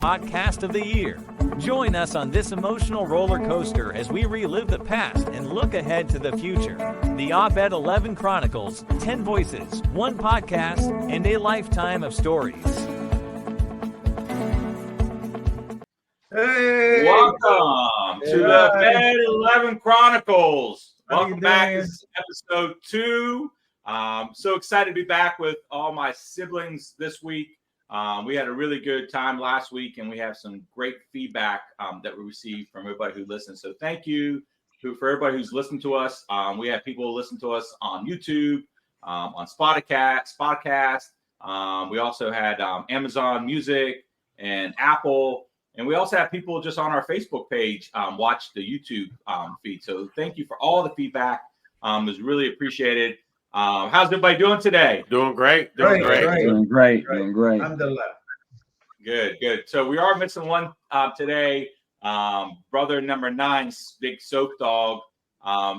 Podcast of the Year. Join us on this emotional roller coaster as we relive the past and look ahead to the future. The Abed 11 Chronicles, 10 voices, 1 podcast, and a lifetime of stories. Hey, welcome to the Abed 11 Chronicles. Welcome back. doing? This is episode 2. So excited to be back with all my siblings this week. We had a really good time last week, and we have some great feedback that we received from everybody who listened. So thank you for everybody who's listened to us. We have people who listen to us on YouTube, on Spotify. We also had Amazon Music and Apple. And we also have people just on our Facebook page watch the YouTube feed. So thank you for all the feedback. It was really appreciated. How's everybody doing today? Doing great. Great. Doing great. Alhamdulillah. Good. So we are missing one today. Brother number 9, Big Soap Dog,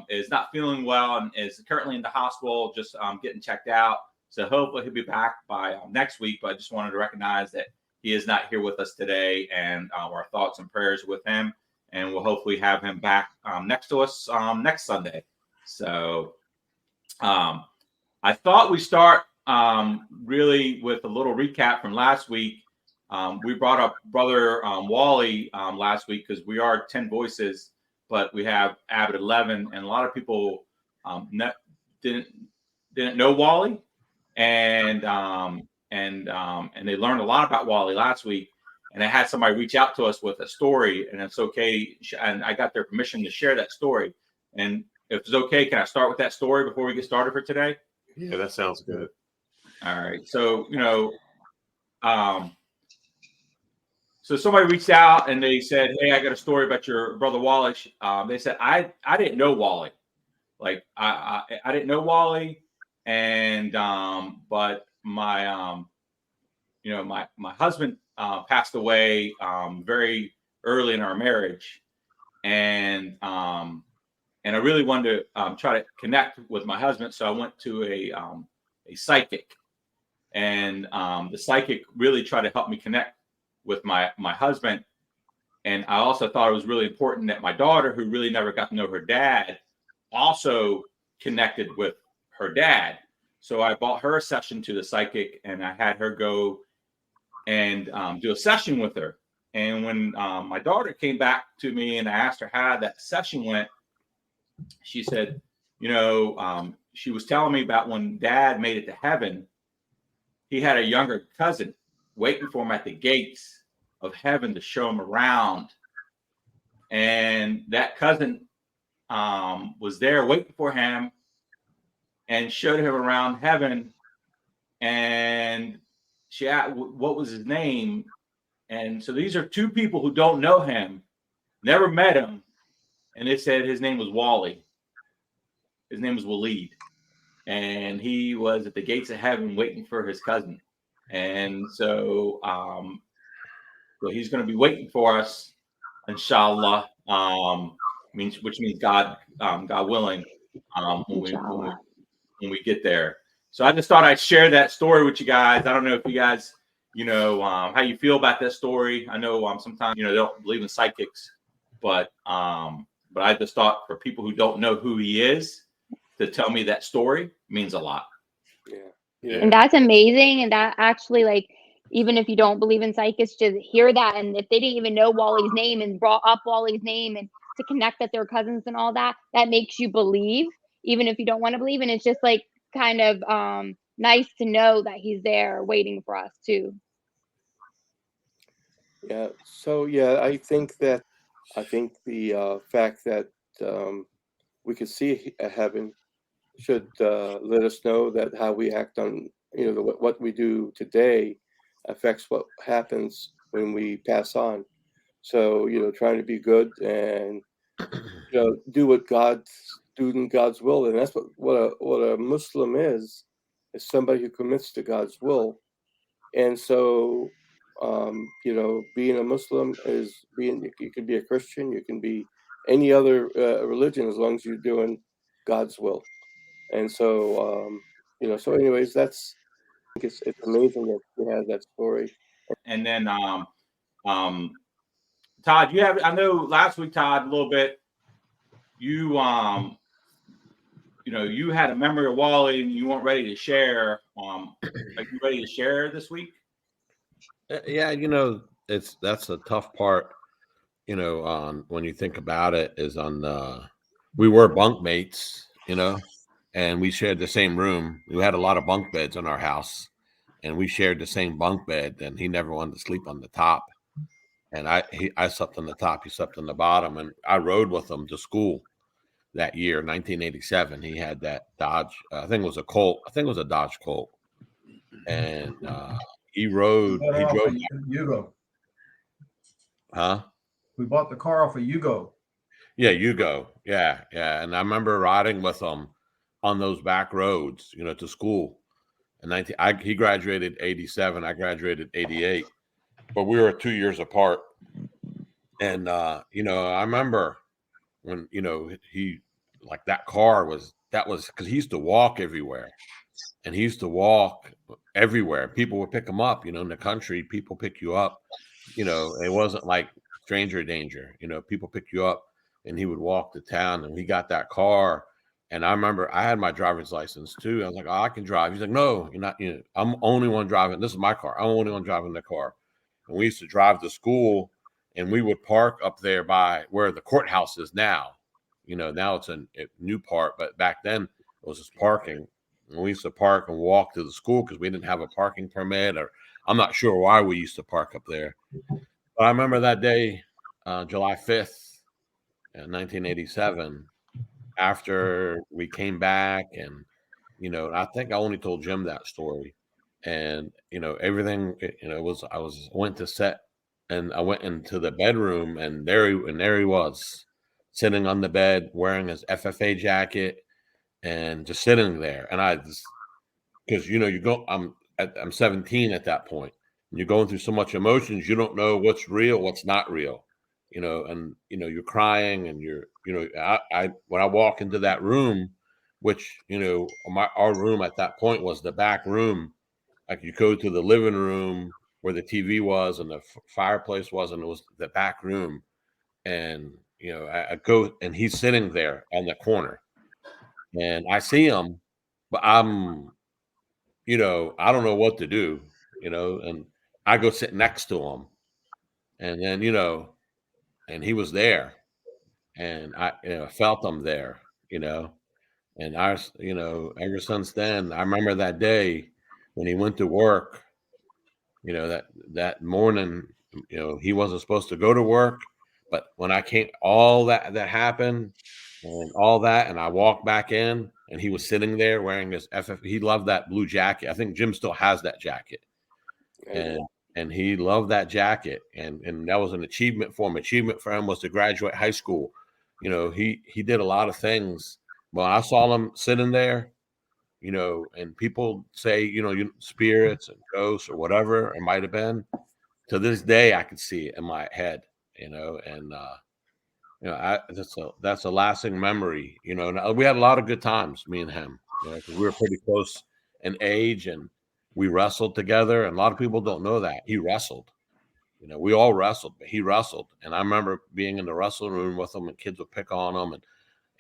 is not feeling well and is currently in the hospital, just getting checked out. So hopefully he'll be back by next week. But I just wanted to recognize that he is not here with us today, and our thoughts and prayers with him. And we'll hopefully have him back next to us next Sunday. So I thought we start really with a little recap from last week. We brought up Brother Wally last week because we are 10 voices, but we have Abed 11, and a lot of people didn't know Wally, and they learned a lot about Wally last week. And I had somebody reach out to us with a story, and it's okay. And I got their permission to share that story. And if it's okay, can I start with that story before we get started for today? Yeah, that sounds good. All right. So, so somebody reached out and they said, "Hey, I got a story about your brother Wally." They said, I didn't know Wally. Like I didn't know Wally. And, but my husband passed away very early in our marriage, and I really wanted to try to connect with my husband, so I went to a psychic, and the psychic really tried to help me connect with my husband. And I also thought it was really important that my daughter, who really never got to know her dad, also connected with her dad. So I bought her a session to the psychic, and I had her go and do a session with her. And when my daughter came back to me and I asked her how that session went, she said, she was telling me about when Dad made it to heaven, he had a younger cousin waiting for him at the gates of heaven to show him around. And that cousin was there waiting for him and showed him around heaven. And she asked what was his name. And so these are 2 people who don't know him, never met him. And they said his name was Wally. His name was Waleed. And he was at the gates of heaven waiting for his cousin. And so, so he's going to be waiting for us, inshallah, which means God willing, when we get there. So I just thought I'd share that story with you guys. I don't know if you guys, how you feel about that story. I know sometimes, they don't believe in psychics, but I just thought for people who don't know who he is, to tell me that story means a lot. Yeah. And that's amazing. And that actually, even if you don't believe in psychics, just hear that. And if they didn't even know Wally's name and brought up Wally's name and to connect that they're cousins and all that, that makes you believe, even if you don't want to believe. And it's just kind of nice to know that he's there waiting for us too. Yeah. So I think the fact that we could see heaven should let us know that how we act on what we do today affects what happens when we pass on. So trying to be good and do what God's doing God's will, and that's what a Muslim is somebody who commits to God's will. And so being a Muslim is you can be a Christian, you can be any other religion as long as you're doing God's will. And so so anyways, it's amazing that we have that story. And then Todd, I know last week, Todd, a little bit, you you had a memory of Wally and you weren't ready to share. Are you ready to share this week? Yeah, that's a tough part, when you think about it, is we were bunkmates, and we shared the same room. We had a lot of bunk beds in our house, and we shared the same bunk bed, and he never wanted to sleep on the top. And I slept on the top, he slept on the bottom, and I rode with him to school that year, 1987. He had that Dodge, I think it was a Colt. I think it was a Dodge Colt. And he drove. Yugo. Huh? We bought the car off of Yugo. Yeah, Yugo. Yeah. And I remember riding with him on those back roads, to school. And he graduated 87. I graduated 88. But we were 2 years apart. And, I remember when, he, like, that car was because he used to walk everywhere. And he used to walk everywhere. People would pick him up, in the country, people pick you up. It wasn't like stranger danger. People pick you up, and he would walk to town, and we got that car. And I remember I had my driver's license too. I was like, oh, I can drive. He's like, no, you're not. I'm only one driving. This is my car. I'm the only one driving the car. And we used to drive to school, and we would park up there by where the courthouse is now. Now it's a new part, but back then it was just parking. And we used to park and walk to the school because we didn't have a parking permit, or I'm not sure why we used to park up there. But I remember that day, July 5th, 1987, after we came back, and, I think I only told Jim that story. And, everything, went to set, and I went into the bedroom, and there he was, sitting on the bed, wearing his FFA jacket, and just sitting there. And I just, because, I'm 17 at that point, and you're going through so much emotions, you don't know what's real, what's not real, and, you're crying, and when I walk into that room, which, our room at that point was the back room. Like, you go to the living room where the TV was and the fireplace was, and it was the back room. And, I go, and he's sitting there on the corner, and I see him, but I'm, I don't know what to do, and I go sit next to him, and then, and he was there, and I, felt him there, and ever since then, I remember that day when he went to work, that morning, he wasn't supposed to go to work, but when I came, all that happened, and all that, and I walked back in, and he was sitting there wearing his he loved that blue jacket. I think Jim still has that jacket. And he loved that jacket. And that was an achievement for him. Achievement for him was to graduate high school. He did a lot of things. But I saw him sitting there, and people say, spirits and ghosts or whatever it might have been. To this day, I can see it in my head, and that's a lasting memory, and we had a lot of good times, me and him, because we were pretty close in age, and we wrestled together. And a lot of people don't know that he wrestled. We all wrestled, but he wrestled. And I remember being in the wrestling room with him, and kids would pick on him,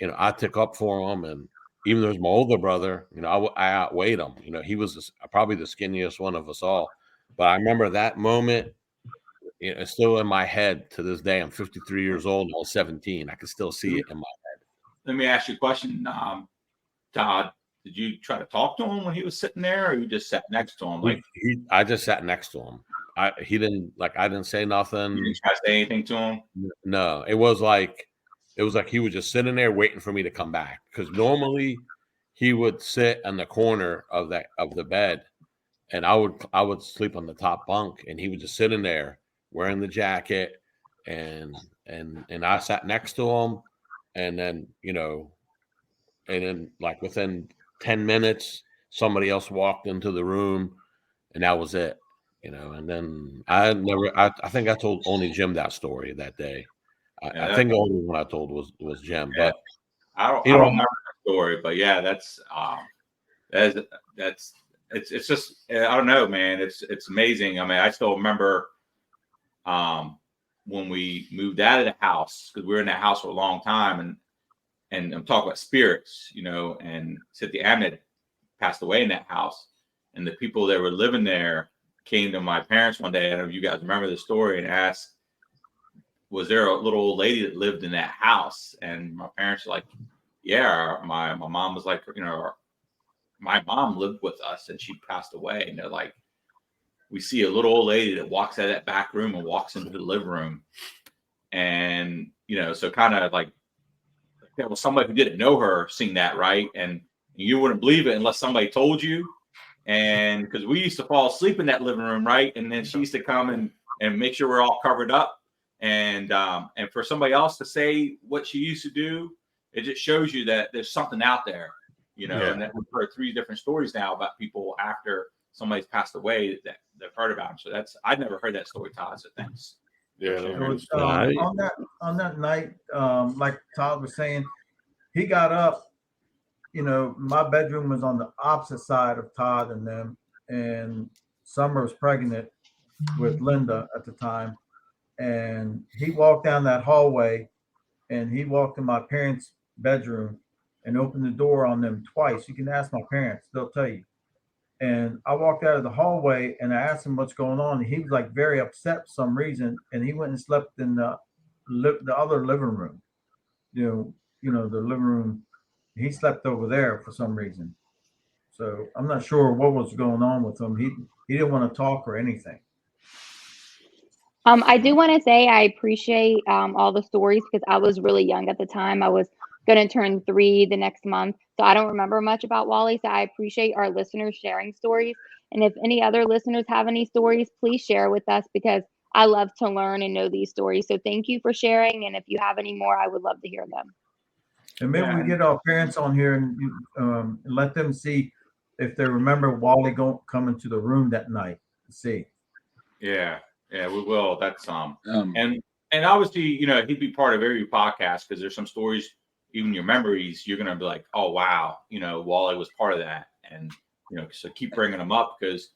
and I took up for him. And even though he was my older brother, I outweighed him. He was probably the skinniest one of us all. But I remember that moment. It's still in my head to this day. I'm 53 years old, and I was 17. I can still see it in my head. Let me ask you a question, Todd. Did you try to talk to him when he was sitting there, or you just sat next to him? I just sat next to him. I didn't say nothing. You didn't try to say anything to him? No, it was like he was just sitting there waiting for me to come back. Because normally he would sit in the corner of the bed, and I would sleep on the top bunk, and he was just sitting there wearing the jacket, and I sat next to him, and then like within 10 minutes, somebody else walked into the room, and that was it, and then I think I told only Jim that story that day. I think the only one I told was Jim, but I don't remember that story, but yeah, that's it's just, I don't know, man. It's amazing. I mean, I still remember when we moved out of the house, because we were in that house for a long time, and I'm talking about spirits, you know, and said the Abed passed away in that house, and the people that were living there came to my parents one day. I don't know if you guys remember the story, and asked, was there a little old lady that lived in that house? And my parents were like, yeah. My mom was like, you know, my mom lived with us and she passed away. And they're like, we see a little old lady that walks out of that back room and walks into the living room. And, you know, so kind of like, there was somebody who didn't know her seeing that, right? And you wouldn't believe it unless somebody told you. And because we used to fall asleep in that living room, right? And then she used to come and make sure we're all covered up. And for somebody else to say what she used to do, it just shows you that there's something out there, you know. Yeah. And that we've heard 3 different stories now about people after somebody's passed away that they've heard about them. So I'd never heard that story, Todd. So thanks. Yeah. It no, was, Right. on that night, like Todd was saying, he got up. You know, my bedroom was on the opposite side of Todd and them, and Summer was pregnant with Linda at the time, and he walked down that hallway, and he walked in my parents' bedroom and opened the door on them twice. You can ask my parents; they'll tell you. And I walked out of the hallway and I asked him what's going on. And he was like very upset for some reason, and he went and slept in the other living room. The living room. He slept over there for some reason. So I'm not sure what was going on with him. He didn't want to talk or anything. I do want to say I appreciate all the stories because I was really young at the time. I was going to turn 3 the next month. So I don't remember much about Wally. So I appreciate our listeners sharing stories. And if any other listeners have any stories, please share with us because I love to learn and know these stories. So thank you for sharing. And if you have any more, I would love to hear them. And maybe Yeah. we get our parents on here and let them see if they remember Wally coming to the room that night to see. Yeah, we will. That's and obviously, you know, he'd be part of every podcast because there's some stories, even your memories, you're gonna be like, oh wow, you know, Wally was part of that, and you know, so keep bringing them up because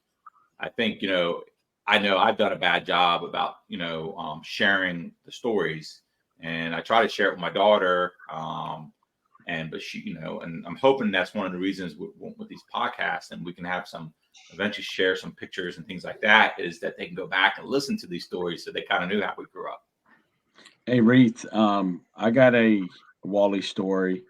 I think, you know I've done a bad job about, you know, sharing the stories, and I try to share it with my daughter, but she, you know, and I'm hoping that's one of the reasons with these podcasts, and we can have some eventually share some pictures and things like that, is that they can go back and listen to these stories so they kind of knew how we grew up. Hey, Reith, I got a Wally story.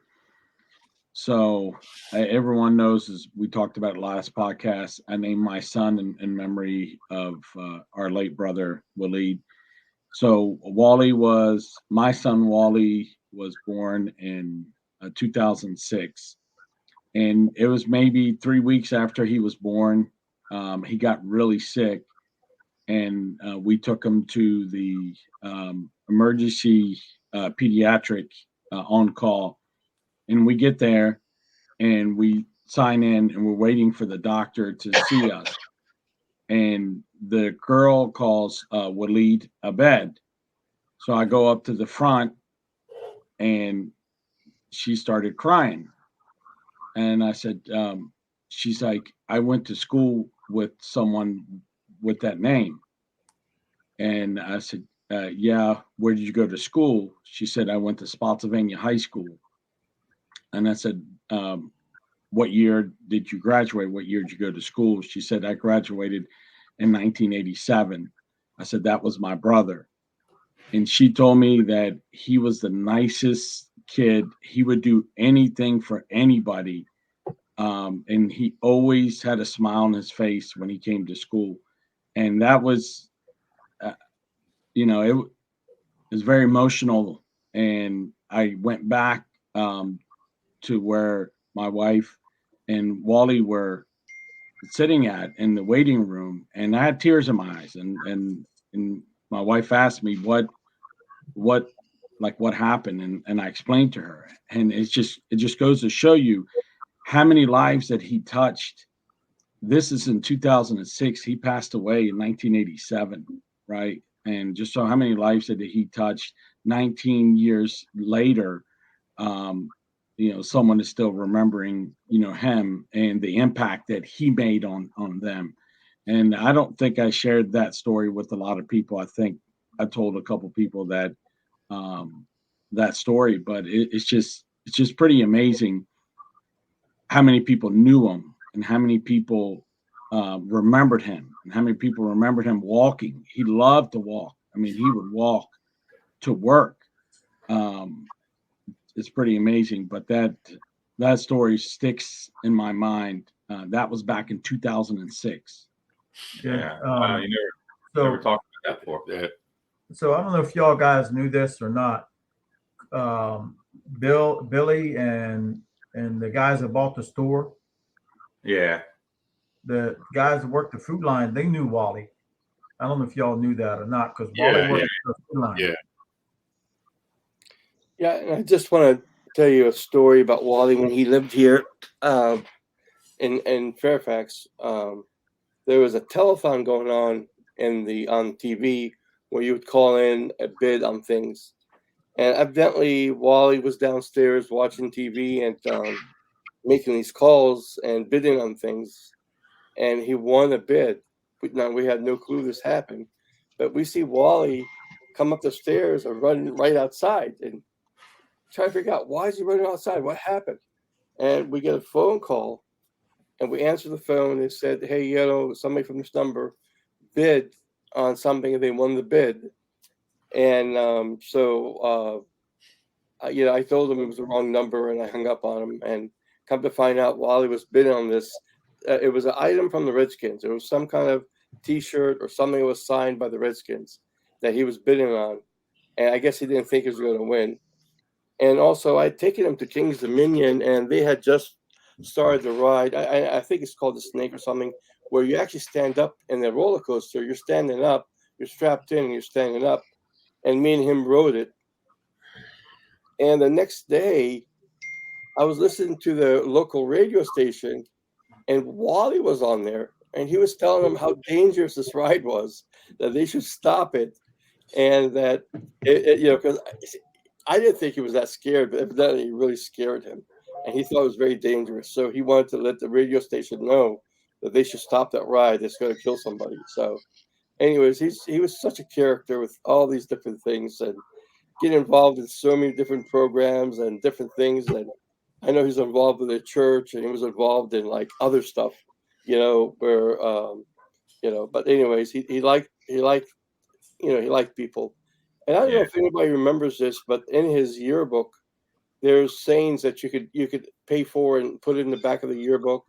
So everyone knows, as we talked about last podcast, I named my son in memory of our late brother, Wally. So my son Wally was born in 2006. And it was maybe 3 weeks after he was born, he got really sick. And we took him to the emergency pediatric on call. And we get there and we sign in and we're waiting for the doctor to see us. And the girl calls Waleed Abed. So I go up to the front and she started crying. And I said, she's like, I went to school with someone with that name. And I said, yeah, where did you go to school? She said, I went to Spotsylvania High School. And I said, what year did you graduate? What year did you go to school? She said, I graduated in 1987. I said, that was my brother. And she told me that he was the nicest kid. He would do anything for anybody. And he always had a smile on his face when he came to school. And that was, it was very emotional. And I went back to where my wife and Wally were sitting at in the waiting room, and I had tears in my eyes. And my wife asked me what happened, and I explained to her. And it just goes to show you how many lives that he touched. This is in 2006. He passed away in 1987, right? And just so how many lives that he touched 19 years later, someone is still remembering, him and the impact that he made on them. And I don't think I shared that story with a lot of people. I think told a couple people that that story, but it's just pretty amazing how many people knew him and how many people remembered him and how many people remembered him walking. He loved to walk. I mean, he would walk to work. It's pretty amazing, but that story sticks in my mind. That was back in 2006. Yeah. You never So, talked about that before. Yeah. so I don't know if y'all guys knew this or not. Billy and the guys that bought the store, Yeah. the guys that worked the food line, they knew Wally. I don't know if y'all knew that or not, because Yeah, Wally worked the food line. Yeah. Yeah, and I just want to tell you a story about Wally when he lived here in Fairfax. There was a telethon going on on TV where you would call in a bid on things, and evidently Wally was downstairs watching TV and making these calls and bidding on things, and he won a bid. Now we had no clue this happened, but we see Wally come up the stairs and run right outside and try to figure out why is he running outside? What happened? And we get a phone call, and we answer the phone. They said, "Hey, somebody from this number bid on something, and they won the bid." And I told him it was the wrong number, and I hung up on him. And come to find out, Wally was bidding on this. It was an item from the Redskins. It was some kind of T-shirt or something that was signed by the Redskins that he was bidding on, and I guess he didn't think he was going to win. And also, I'd taken him to King's Dominion, and they had just started the ride. I think it's called the Snake or something, where you actually stand up in the roller coaster. You're standing up, you're strapped in, and you're standing up. And me and him rode it. And the next day, I was listening to the local radio station, and Wally was on there, and he was telling them how dangerous this ride was, that they should stop it, and that because I didn't think he was that scared, but evidently it really scared him. And he thought it was very dangerous. So he wanted to let the radio station know that they should stop that ride. It's going to kill somebody. So anyways, he was such a character with all these different things and getting involved in so many different programs and different things. And I know he's involved with the church and he was involved in like other stuff, where, but anyways, he liked people. And I don't know if anybody remembers this, but in his yearbook, there's sayings that you could pay for and put in the back of the yearbook.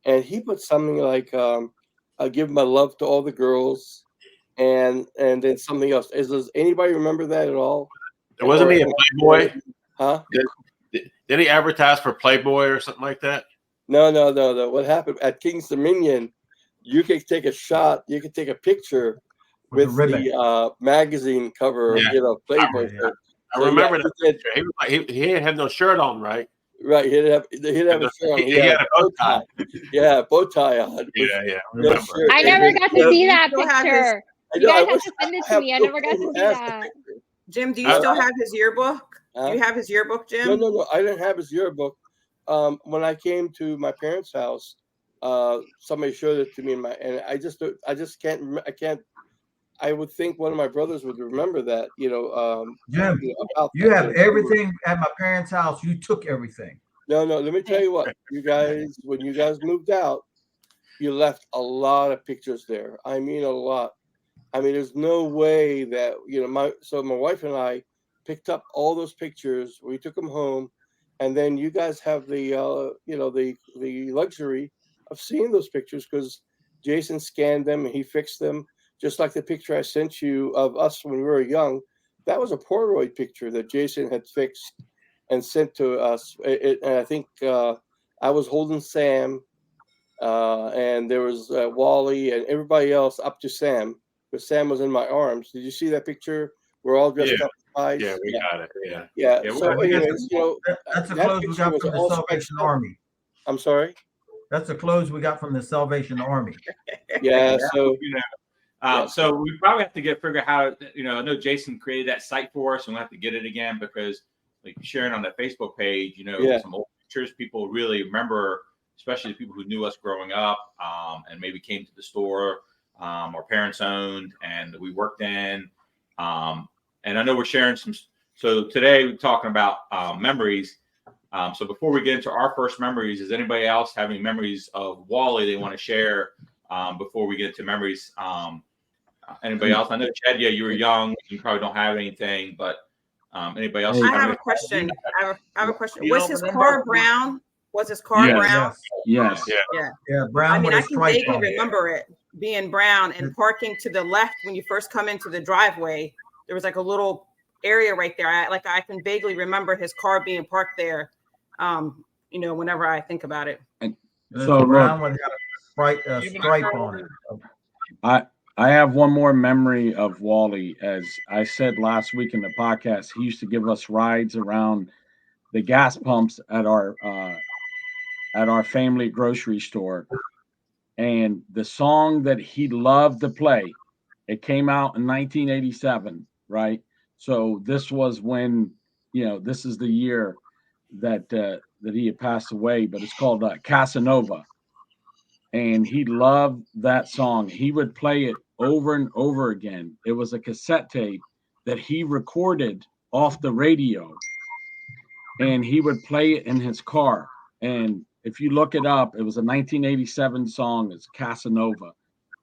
And he put something like, "I give my love to all the girls," and then something else. Does anybody remember that at all? It wasn't he a Playboy? Huh? Did he advertise for Playboy or something like that? No. What happened at King's Dominion? You could take a shot. You could take a picture with the magazine cover, Playboy. I remember that. He didn't have no shirt on, right? Right, he'd have a shirt on. He had a bow tie. Yeah, bow tie on. Yeah. No shirt. I never got to see that picture. You guys have to send it to me. I never got to see that. Jim, do you still have his yearbook? Do you have his yearbook, Jim? No. I didn't have his yearbook. When I came to my parents' house, somebody showed it to me, and I just can't. I would think one of my brothers would remember that, Jim, you have everything at my parents' house. You took everything. No. Let me tell you what, you guys. When you guys moved out, you left a lot of pictures there. I mean, a lot. I mean, there's no way that my wife and I picked up all those pictures. We took them home, and then you guys have the the luxury of seeing those pictures because Jason scanned them and he fixed them. Just like the picture I sent you of us when we were young, that was a Polaroid picture that Jason had fixed and sent to us. And I think I was holding Sam, and there was Wally and everybody else up to Sam, because Sam was in my arms. Did you see that picture? We're all dressed up as guys. Yeah, we got it. Yeah. So anyways, that's the clothes we got from the Salvation Army. I'm sorry? That's the clothes we got from the Salvation Army. Yeah, so so we probably have to figure out how I know Jason created that site for us, and we'll have to get it again because like sharing on the Facebook page, some old pictures people really remember, especially the people who knew us growing up, and maybe came to the store, our parents owned and we worked in. And I know we're sharing some. So today we're talking about memories. So before we get into our first memories, does anybody else have any memories of Wally they want to share before we get into memories? Anybody else? I know, Chad, yeah, you were young. You probably don't have anything, but anybody else? Hey. I have a question. I have a question. You Was don't his remember? car brown? Was his car Yes. brown? Yes. Yeah, brown I mean, with I a can stripe vaguely on it. remember it being brown and parking to the left when you first come into the driveway. There was like a little area right there. I can vaguely remember his car being parked there. Whenever I think about it. And So it's brown look, with a stripe on it. I have one more memory of Wally. As I said last week in the podcast, he used to give us rides around the gas pumps at our family grocery store. And the song that he loved to play, it came out in 1987, right? So this was when, this is the year that he had passed away, but it's called Casanova. And he loved that song. He would play it over and over again. It was a cassette tape that he recorded off the radio, and he would play it in his car. And if you look it up, it was a 1987 song. It's Casanova.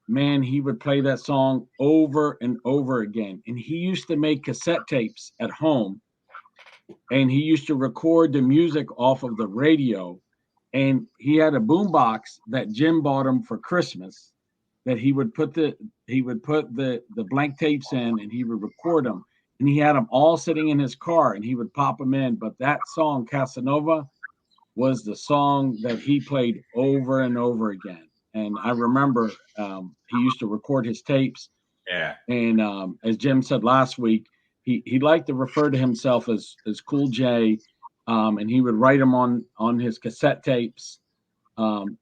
Man, he would play that song over and over again. And he used to make cassette tapes at home, and he used to record the music off of the radio. And he had a boombox that Jim bought him for Christmas that he would put the blank tapes in, and he would record them. And he had them all sitting in his car, and he would pop them in. But that song, Casanova, was the song that he played over and over again. And I remember he used to record his tapes. Yeah. And as Jim said last week, he liked to refer to himself as Cool J. And he would write them on his cassette tapes. Jim,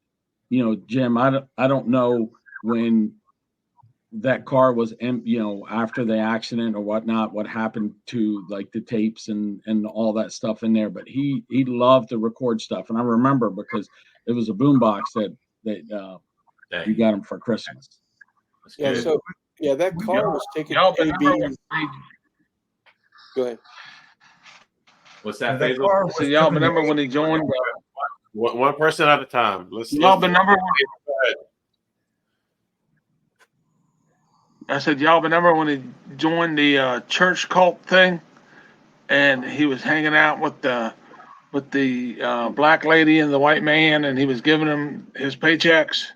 I don't know when that car was, after the accident or whatnot, what happened to like the tapes and all that stuff in there. But he loved to record stuff, and I remember because it was a boombox that you got him for Christmas. Yeah. So that car was taken. Y'all AB. remember Go ahead. What's that? That car was so y'all taken- remember when he joined? One person at a time. Y'all remember? I said, y'all remember when he joined the church cult thing, and he was hanging out with the black lady and the white man, and he was giving him his paychecks.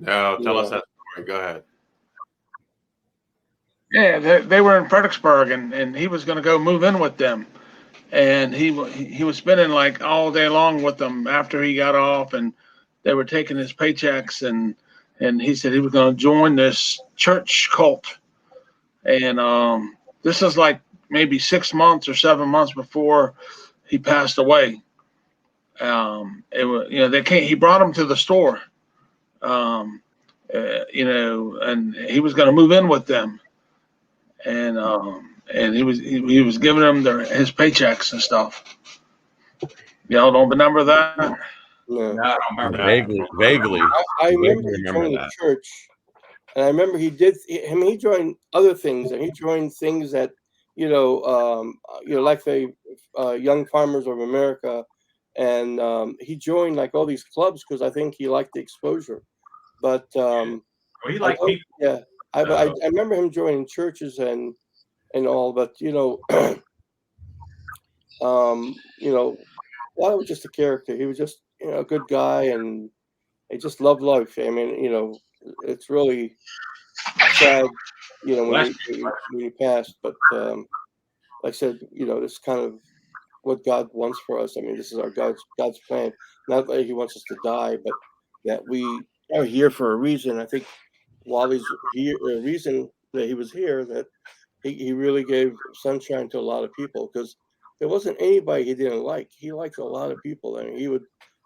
No, tell us that story. Go ahead. Yeah, they were in Fredericksburg, and he was going to go move in with them, and he was spending like all day long with them after he got off, and they were taking his paychecks, and he said he was going to join this church cult, and this is like maybe 6 months or 7 months before he passed away. It was, he brought him to the store, and he was going to move in with them. And he was giving them his paychecks and stuff. Y'all don't remember that? No. No, I don't remember that. Vaguely. I remember he remember joined the that. church, and I remember he joined other things, and he joined things that like the Young Farmers of America, and he joined like all these clubs because I think he liked the exposure. But Well, he liked people. yeah, I remember him joining churches and all, but Wally was just a character. He was just a good guy, and he just loved life. I mean, it's really sad, when he passed. But like I said, this is kind of what God wants for us. I mean, this is our God's plan. Not that He wants us to die, but that we are here for a reason. I think Wally's here, a reason that he was here, that he really gave sunshine to a lot of people, because there wasn't anybody he didn't like. He liked a lot of people, and he would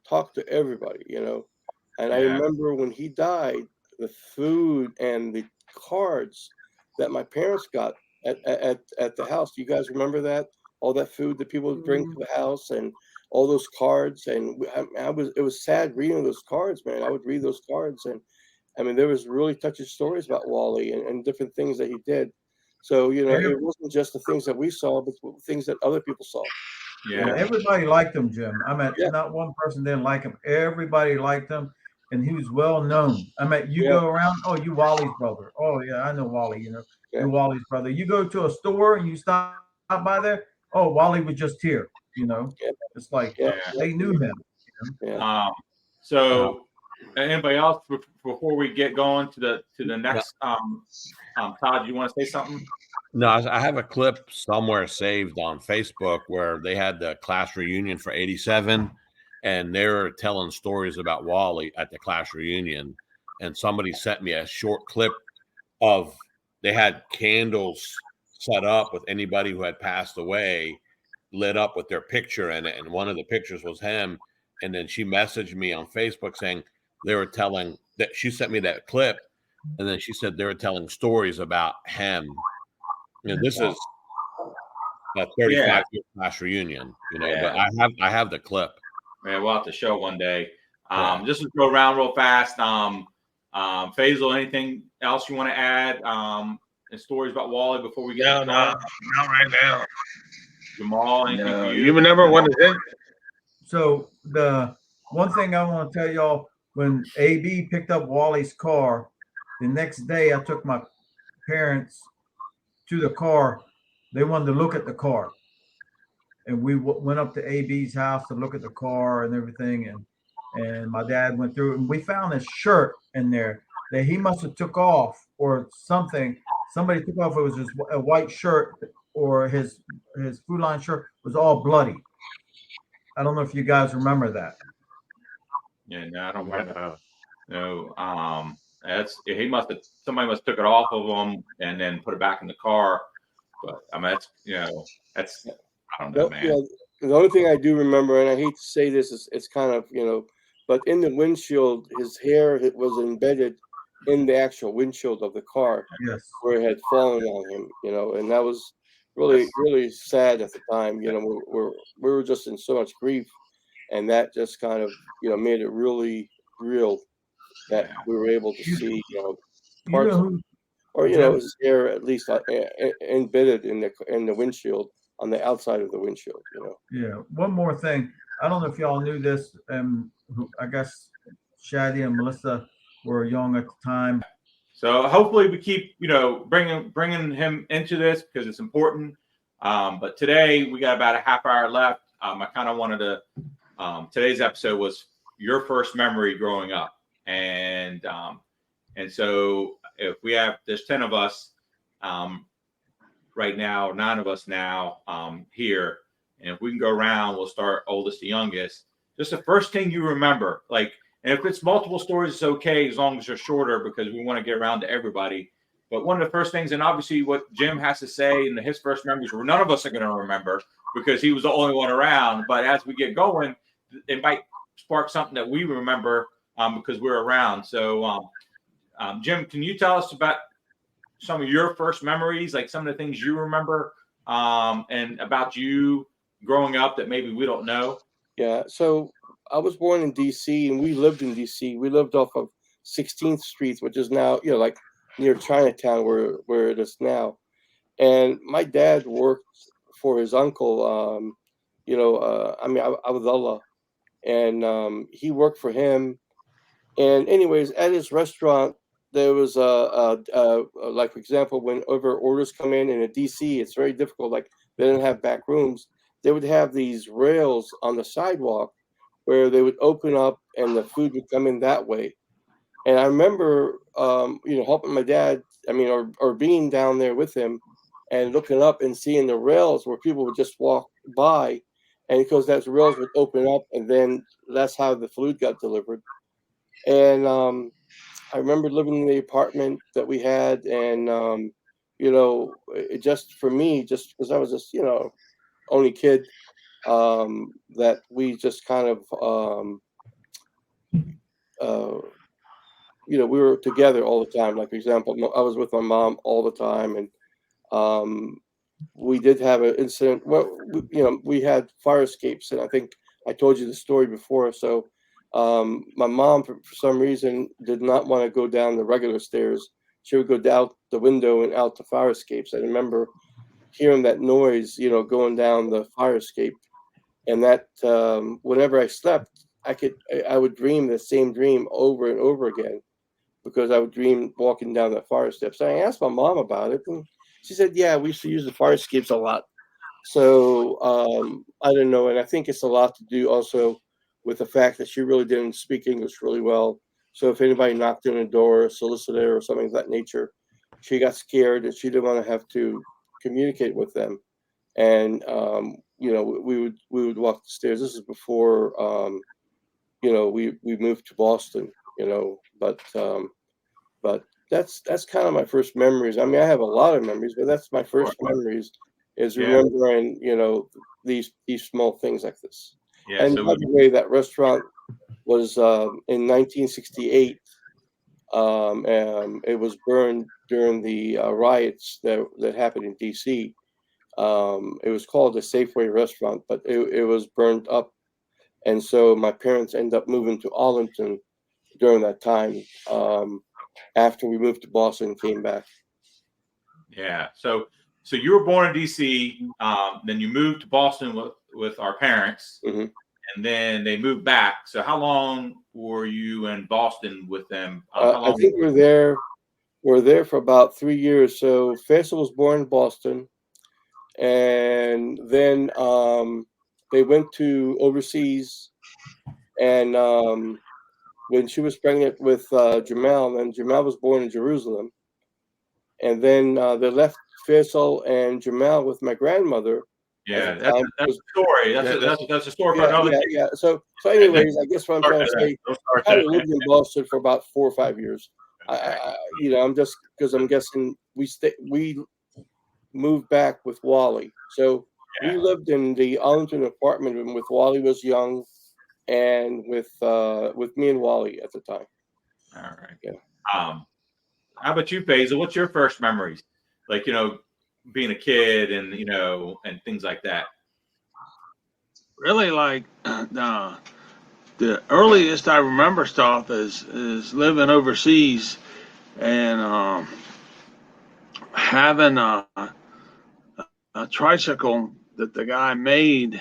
talk to everybody, And I remember when he died, the food and the cards that my parents got at the house. Do you guys remember that? All that food that people would bring to the house, and all those cards. And it was sad reading those cards, man. I would read those cards, and I mean, there was really touching stories about Wally and different things that he did. So, you know, it wasn't just the things that we saw, but things that other people saw. Yeah, everybody liked him, Jim. I mean, not one person didn't like him. Everybody liked him, and he was well known. I mean, you go around, oh, you Wally's brother. Oh, yeah, I know Wally. You know, you Wally's brother. You go to a store and you stop by there. Oh, Wally was just here. You know, it's like they knew him. You know? So, anybody else before we get going to the next? Todd, you want to say something? No, I have a clip somewhere saved on Facebook where they had the class reunion for '87, and they were telling stories about Wally at the class reunion. And somebody sent me a short clip of they had candles set up with anybody who had passed away lit up with their picture in it, and one of the pictures was him. And then she messaged me on Facebook saying they were telling that she sent me that clip, and then she said they were telling stories about him. You know, this is a 35-year class reunion, you know, but I have the clip. Yeah, we'll have to show it one day. Just to go around real fast. Faisal, anything else you want to add? And stories about Wally before we get not right now. Jamal, anything for you? You remember when it is? So the one thing I want to tell y'all, when AB picked up Wally's car, the next day I took my parents to the car. They wanted to look at the car, and we went up to AB's house to look at the car and everything. And my dad went through it, and we found a shirt in there that he must have took off or something. Somebody took off. It was just a white shirt, or his Food Line shirt was all bloody. I don't know if you guys remember that. Yeah, no, I don't remember. No, somebody must have took it off of him and then put it back in the car. But I mean, that's I don't know, man. Yeah, the only thing I do remember, and I hate to say this, is it's kind of, you know, but in the windshield, his hair was embedded in the actual windshield of the car, where it had fallen on him, you know, and that was really, really sad at the time. You know, we were just in so much grief, and that just kind of, you know, made it really real that we were able to see, you know, parts or, you know, his hair at least embedded in the windshield, on the outside of the windshield, you know. Yeah. One more thing. I don't know if y'all knew this. I guess Shadi and Melissa were young at the time. So hopefully we keep, you know, bringing him into this because it's important. But today we got about a half hour left. I kind of wanted to. Today's episode was your first memory growing up, and so if there's 10 of us right now, 9 of us now here, and if we can go around, we'll start oldest to youngest. Just the first thing you remember, like, and if it's multiple stories, it's okay as long as they're shorter because we want to get around to everybody. But one of the first things, and obviously what Jim has to say in his first memories, none of us are going to remember because he was the only one around. But as we get going, it might spark something that we remember because we're around. So, Jim, can you tell us about some of your first memories, like some of the things you remember and about you growing up that maybe we don't know? Yeah, so I was born in D.C. and we lived in D.C. We lived off of 16th Street, which is now, you know, like near Chinatown where it is now. And my dad worked for his uncle, you know, Abdullah, and he worked for him. And anyways, at his restaurant, there was like, for example, whenever orders come in a DC, it's very difficult. Like, they didn't have back rooms. They would have these rails on the sidewalk where they would open up and the food would come in that way. And I remember, you know, helping my dad, or being down there with him and looking up and seeing the rails where people would just walk by. And because those rails would open up, and then that's how the food got delivered. And I remember living in the apartment that we had, and you know, it just, for me, just because I was just, you know, only kid, that we just kind of, you know, we were together all the time. Like, for example, I was with my mom all the time, and we did have an incident. Well, you know, we had fire escapes, and I think I told you the story before. So My mom, for some reason, did not want to go down the regular stairs. She would go down the window and out the fire escapes. I remember hearing that noise, going down the fire escape, and that whenever I slept, I would dream the same dream over and over again, because I would dream walking down the fire steps. And I asked my mom about it, and she said, "Yeah, we used to use the fire escapes a lot." So I don't know, and I think it's a lot to do also with the fact that she really didn't speak English really well. So if anybody knocked on the door, a solicitor or something of that nature, she got scared and she didn't want to have to communicate with them. And we would walk the stairs. This is before we moved to Boston. But that's kind of my first memories. I mean, I have a lot of memories, but that's my first memories is remembering these small things like this. Yeah. And So by the way, that restaurant was in 1968. It was burned during the riots that happened in D.C. It was called the Safeway restaurant, but it was burned up. And so my parents ended up moving to Arlington during that time, after we moved to Boston and came back. yeah. So you were born in D.C. Then you moved to Boston with our parents, Mm-hmm. and then they moved back. So how long were you in Boston with them? I think we're there for about 3 years. So Faisal was born in Boston, and then they went to overseas, and when she was pregnant with Jamal, and Jamal was born in Jerusalem, and then they left Faisal and Jamal with my grandmother. Yeah, that's a story. That's a story for another day. Yeah. So anyways, I guess what I'm trying to say, I lived in Boston for about 4 or 5 years. I'm just, because I'm guessing we moved back with Wally. So we lived in the Arlington apartment when with Wally was young, and with me and Wally at the time. All right. Yeah. How about you, Faisal? What's your first memories? Like, being a kid and and things like that. Really, like the earliest I remember stuff is living overseas and having a tricycle that the guy made,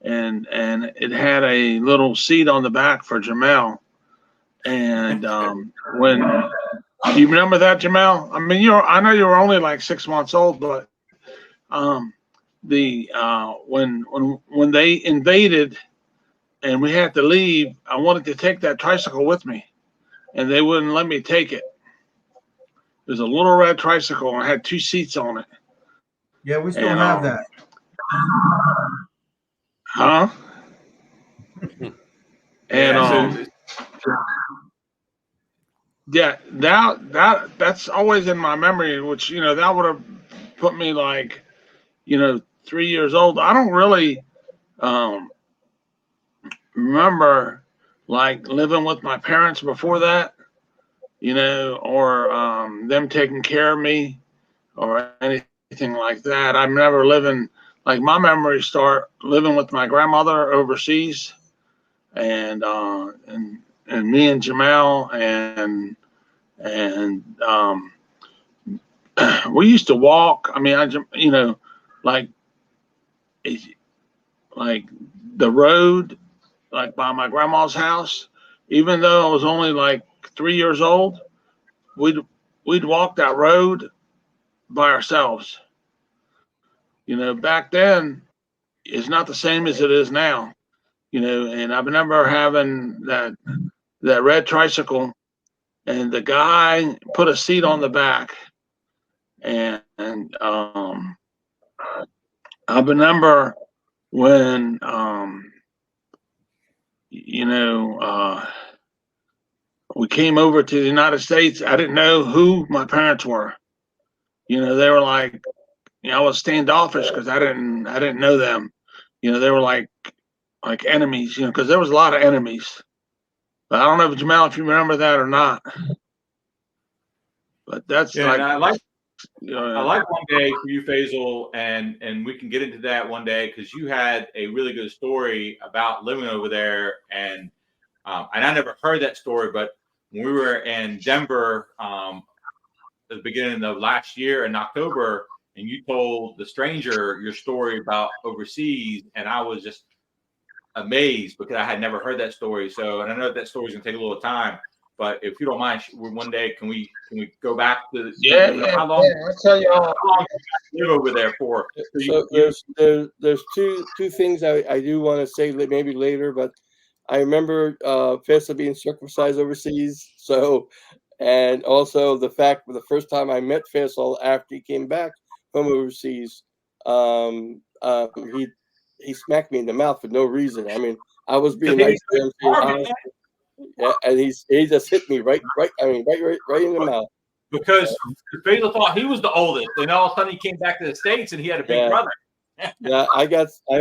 and it had a little seat on the back for Jamal. And when you remember that, Jamal? I mean, I know you were only like 6 months old, but when they invaded and we had to leave, I wanted to take that tricycle with me, and they wouldn't let me take it. It was a little red tricycle and it had 2 seats on it. Yeah, we still have that. Huh? And yeah, that's always in my memory, which that would have put me like 3 years old. I don't really remember like living with my parents before that, or them taking care of me or anything like that. I'm never living, like, my memories start living with my grandmother overseas, and me and Jamal and we used to walk. I mean, like the road, like by my grandma's house, even though I was only like 3 years old, we'd walk that road by ourselves. Back then it's not the same as it is now. And I remember having that red tricycle, and the guy put a seat on the back, and I remember when we came over to the United States. I didn't know who my parents were. They were like, I was standoffish because I didn't know them. They were like enemies, because there was a lot of enemies. But I don't know, Jamal, if you remember that or not. But that's I like one day for you, Faisal, and we can get into that one day, because you had a really good story about living over there and And I never heard that story, but when we were in Denver at the beginning of last year in October, and you told the stranger your story about overseas, and I was just amazed because I had never heard that story. So, and I know that story's gonna take a little time, but if you don't mind, one day can we go back to how long? I'll tell you all. How long did you live over there for? So there's two things I do want to say maybe later, but I remember Faisal being circumcised overseas. So, and also the fact the first time I met Faisal after he came back from overseas, he smacked me in the mouth for no reason. I mean, I was being nice to him, yeah, and he just hit me right in the mouth. Because Faisal thought he was the oldest, and all of a sudden he came back to the States and he had a big brother. Yeah, I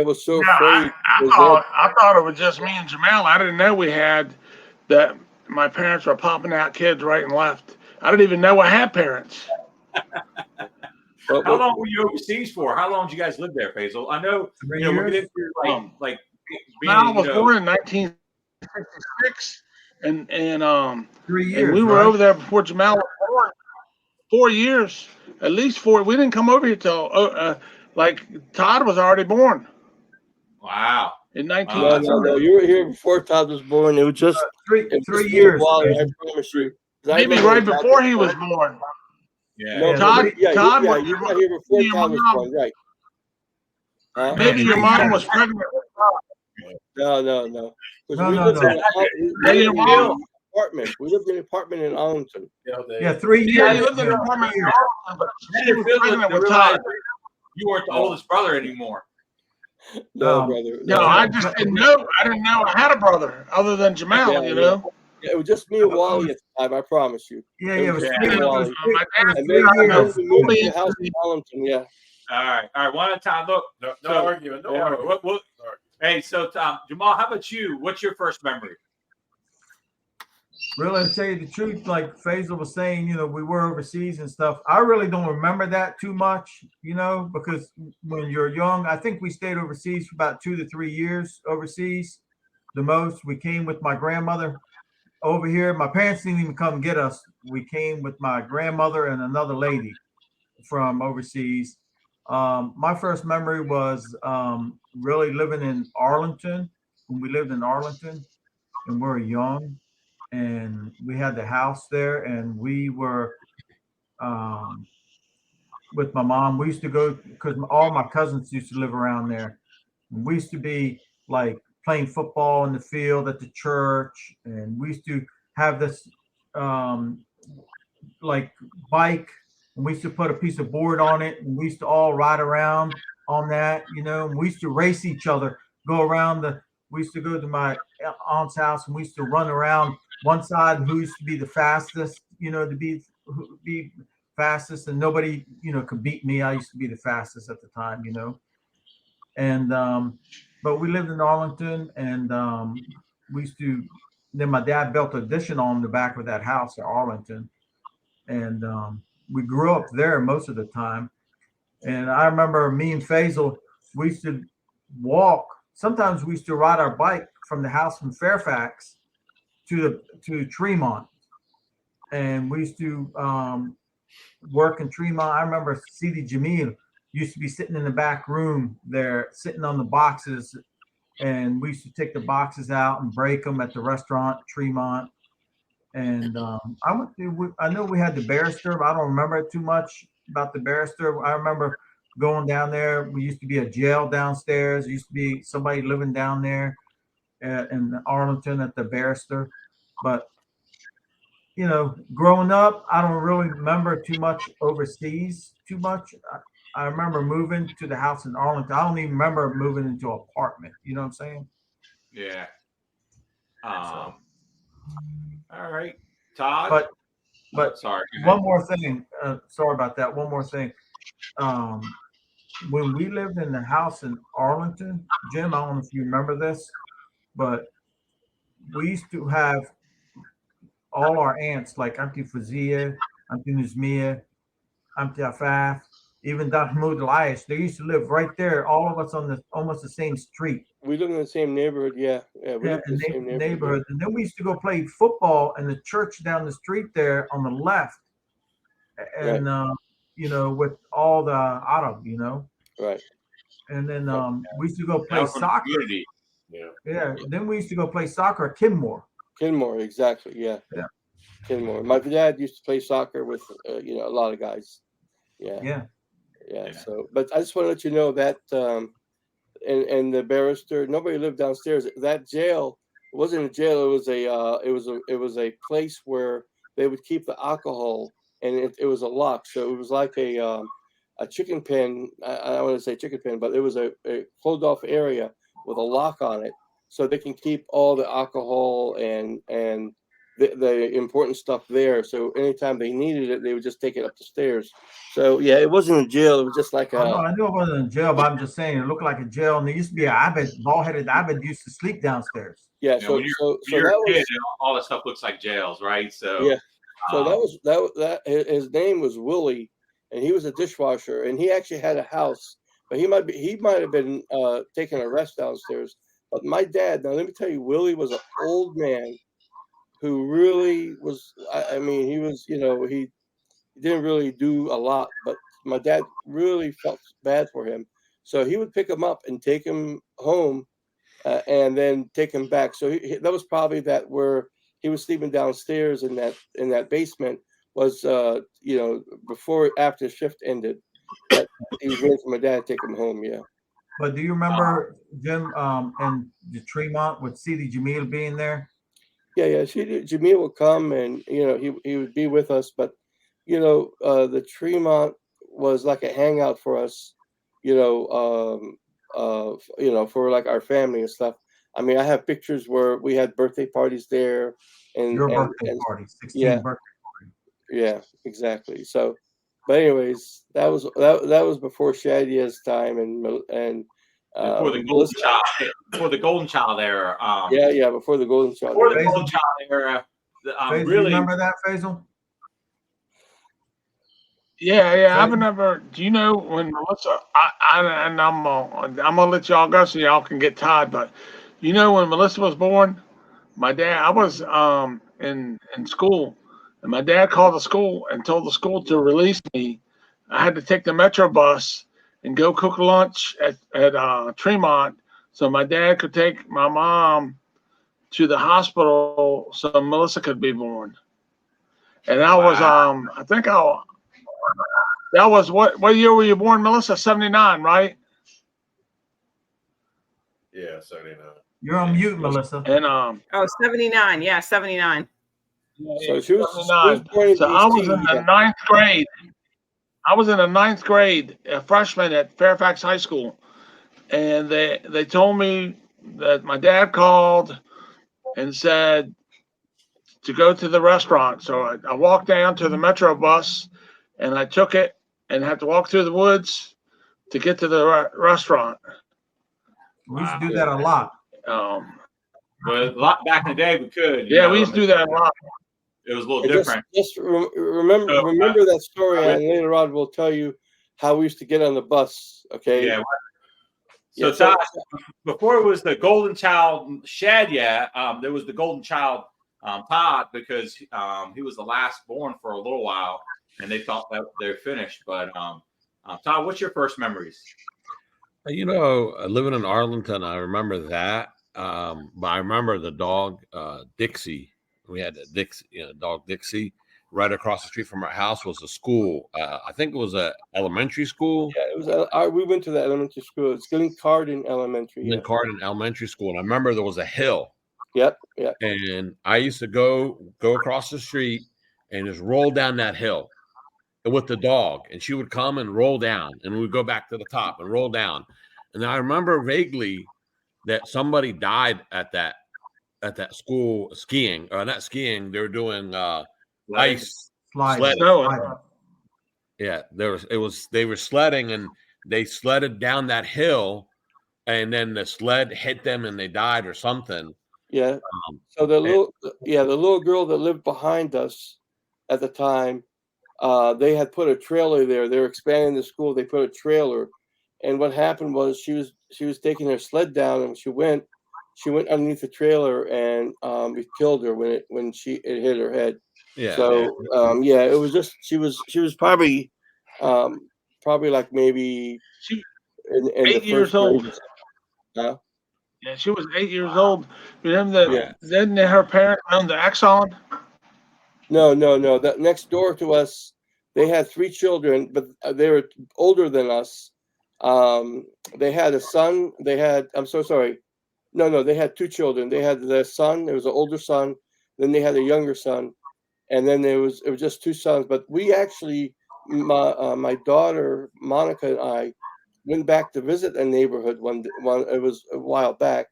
was so Yeah, afraid. I thought it was just me and Jamel. I didn't know we had that. My parents were popping out kids right and left. I didn't even know I had parents. How long were you overseas for? How long did you guys live there, Faisal? I know, we get into like being, I was born in 1966, and 3 years. and we were over there before Jamel was born. 4 years, at least 4. We didn't come over here till like Todd was already born. Wow. In 19. No, you were here before Todd was born. It was just 3 years. Wally, I promise you. Maybe right before he was born. Yeah. No, Todd, you Todd, were not here before Todd was born, right? Maybe your mom was pregnant with Todd. No. No. We lived in an apartment. We lived in an apartment in Arlington. Yeah, 3 years. Yeah, you lived in an apartment in Arlington, but she was pregnant with Todd. You weren't the oldest brother anymore. No, brother. No, I just didn't know. I didn't know I had a brother other than Jamel. You know. Yeah, it was just me and Wally at the time. I promise you. Yeah, it was me me and and Wally. My dad. And then we moved to the house in Arlington. Yeah. All right, one at a time. Look, No arguing. No arguing. Hey, so Jamal, how about you? What's your first memory? Really, to tell you the truth, like Faisal was saying, we were overseas and stuff. I really don't remember that too much, because when you're young, I think we stayed overseas for about 2 to 3 years overseas. The most. We came with my grandmother over here. My parents didn't even come get us. We came with my grandmother and another lady from overseas. My first memory was really living in Arlington, when we lived in Arlington and we were young. And we had the house there, and we were with my mom. We used to go because all my cousins used to live around there. We used to be like playing football in the field at the church, and we used to have this like bike, and we used to put a piece of board on it, and we used to all ride around on that, and we used to race each other, go around we used to go to my aunt's house, and we used to run around one side, who used to be the fastest, to be fastest, and nobody, could beat me. I used to be the fastest at the time, and but we lived in Arlington, and we used to. Then my dad built an addition on the back of that house at Arlington, and we grew up there most of the time. And I remember me and Faisal, we used to walk. Sometimes we used to ride our bike from the house in Fairfax to Tremont, and we used to work in Tremont. I remember Sidi Jamil used to be sitting in the back room there, sitting on the boxes, and we used to take the boxes out and break them at the restaurant Tremont. And I know we had the Barrister, but I don't remember too much about the Barrister. I remember going down there. We used to be a jail downstairs. There used to be somebody living down there in Arlington at the Barrister. But growing up, I don't really remember too much overseas. Too much. I remember moving to the house in Arlington. I don't even remember moving into an apartment. You know what I'm saying? Yeah. All right, Todd. But sorry. One more thing. Sorry about that. One more thing. When we lived in the house in Arlington, Jim, I don't know if you remember this, but we used to have all our aunts, like Auntie Fazia, Auntie Nuzmia, Auntie Afaf, even Mahmoud Elias, they used to live right there. All of us on almost the same street. We live in the same neighborhood. Yeah, we live in the same neighborhood. And then we used to go play football in the church down the street there on the left, and with all the Arab, Right. And then we used to go play soccer. Yeah. Then we used to go play soccer at Kenmore. Kenmore, exactly. Yeah. Kenmore. My dad used to play soccer with a lot of guys. Yeah. So, but I just want to let you know that and the barrister, nobody lived downstairs. That jail wasn't a jail. It was a place where they would keep the alcohol, and it was a lock. So it was like a chicken pen. I don't want to say chicken pen, but it was a closed off area with a lock on it, so they can keep all the alcohol and the important stuff there. So anytime they needed it, they would just take it up the stairs. So yeah, it wasn't a jail. It was just like I knew it wasn't a jail, but I'm just saying it looked like a jail. And there used to be an Abed, bald-headed Abed, used to sleep downstairs. Yeah. So when you're a kid, all that stuff looks like jails, right? So yeah. So that his name was Willie, and he was a dishwasher, and he actually had a house, but he might have been taking a rest downstairs. But my dad, now let me tell you, Willie was an old man who really was. I mean, he was, he didn't really do a lot, but my dad really felt bad for him, so he would pick him up and take him home, and then take him back. So that was probably where he was sleeping downstairs in that basement was after shift ended. That he was waiting for my dad to take him home. Yeah. But do you remember Jim and the Tremont with Sidi Jamil being there? Yeah. Jamil would come, and he would be with us, but the Tremont was like a hangout for us, for like our family and stuff. I mean, I have pictures where we had birthday parties there, and your birthday party, 16th birthday party. Yeah, exactly. So, but anyways, that was before Shadia's time, and before the golden child, before the golden child era. Before the golden child. Before the golden child era. Faisal, really, remember that, Faisal? Yeah. I remember. Do you know when Melissa? I'm gonna let y'all go so y'all can get tired. But when Melissa was born, my dad. I was in school, and my dad called the school and told the school to release me. I had to take the Metro bus and go cook lunch at Tremont, so my dad could take my mom to the hospital so Melissa could be born. And that was that was what year were you born, Melissa? 79, right? Yeah, 79. You're on mute, Melissa. And 79. Yeah, 79. So she was 79. So I was in the ninth grade. I was in the ninth grade, a freshman at Fairfax High School, and they told me that my dad called and said to go to the restaurant. So I walked down to the Metro bus, and I took it and had to walk through the woods to get to the restaurant. We used to do that a lot. But a lot back in the day, we could. We used to do that a lot. It was a little different. Just remember that story, and later on we'll tell you how we used to get on the bus. Okay. Yeah. So Todd, before it was the Golden Child Shadia, there was the Golden Child Todd, because he was the last born for a little while, and they thought that they're finished. But Todd, what's your first memories? Living in Arlington, I remember that. But I remember the dog Dixie. We had a dog Dixie. Right across the street from our house was a school. I think it was a elementary school. Yeah, it was. We went to the elementary school. It's Glencarden Elementary. Glencarden Elementary School, and I remember there was a hill. Yep. And I used to go across the street and just roll down that hill with the dog, and she would come and roll down, and we'd go back to the top and roll down. And I remember vaguely that somebody died at that school skiing, or not skiing. They were doing ice sledding. Yeah, they were sledding, and they sledded down that hill, and then the sled hit them and they died or something. Yeah. So the little girl that lived behind us at the time, they had put a trailer there. They were expanding the school. They put a trailer, and what happened was she was taking her sled down, and she went underneath the trailer, and it killed her when it hit her head. Yeah. So yeah, it was just she was probably like maybe She in the 8 years first grade. old. Huh? Yeah, she was 8 years old. Remember Yeah. didn't her parents own the Exxon? No. That next door to us, they had 3 children, but they were older than us. They had a son. I'm so sorry. No, they had 2 children. They had their son. There was an older son. Then they had a younger son, and then it was just 2 sons. But we actually, my daughter Monica and I, went back to visit a neighborhood one. It was a while back,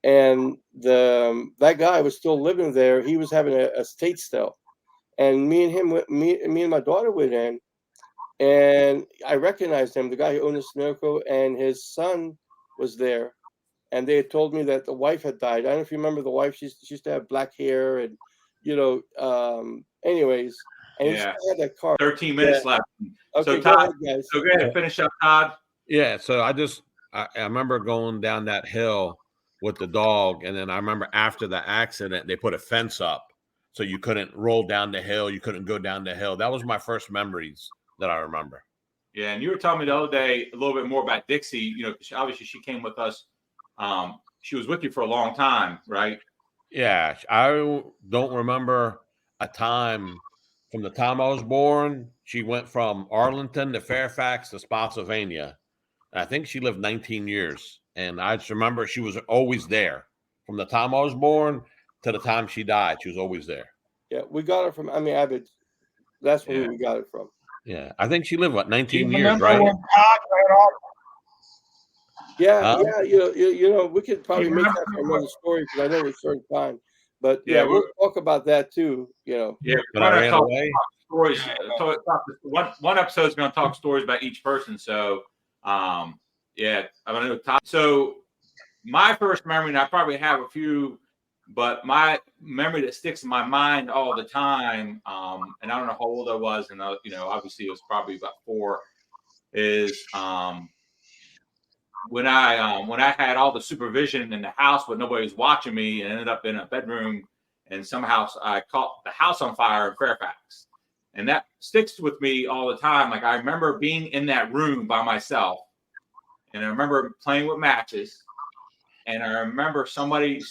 and that guy was still living there. He was having a estate sale, and me and my daughter went in, and I recognized him, the guy who owned the Sunoco, and his son was there. And they had told me that the wife had died. I don't know if you remember the wife. She used to have black hair, and anyways. And he Yeah. still had that car. 13 minutes left. Okay, So go Todd, ahead, guys. so go ahead and finish up, Todd. Yeah. So I remember going down that hill with the dog, and then I remember after the accident, they put a fence up so you couldn't roll down the hill. You couldn't go down the hill. That was my first memories that I remember. Yeah, and you were telling me the other day a little bit more about Dixie. Obviously she came with us. She was with you for a long time, right? Yeah, I don't remember a time from the time I was born. She went from Arlington to Fairfax to Spotsylvania. And I think she lived 19 years. And I just remember she was always there. From the time I was born to the time she died, she was always there. Yeah, we got her from Abed. That's where we got it from. Yeah, I think she lived, 19 years, Remember right? when Todd ran off? Yeah, we could probably make that for another story because I know it's short time. But yeah, we'll talk about that too. Yeah, But I ran away. Stories. One episode is going to talk stories about each person. So, yeah, I don't know. Todd. So, my first memory, and I probably have a few, but my memory that sticks in my mind all the time, and I don't know how old I was, and obviously it was probably about 4, is when I had all the supervision in the house, but nobody was watching me, and ended up in a bedroom, and somehow I caught the house on fire in Fairfax, and that sticks with me all the time. Like I remember being in that room by myself, and I remember playing with matches, and I remember somebody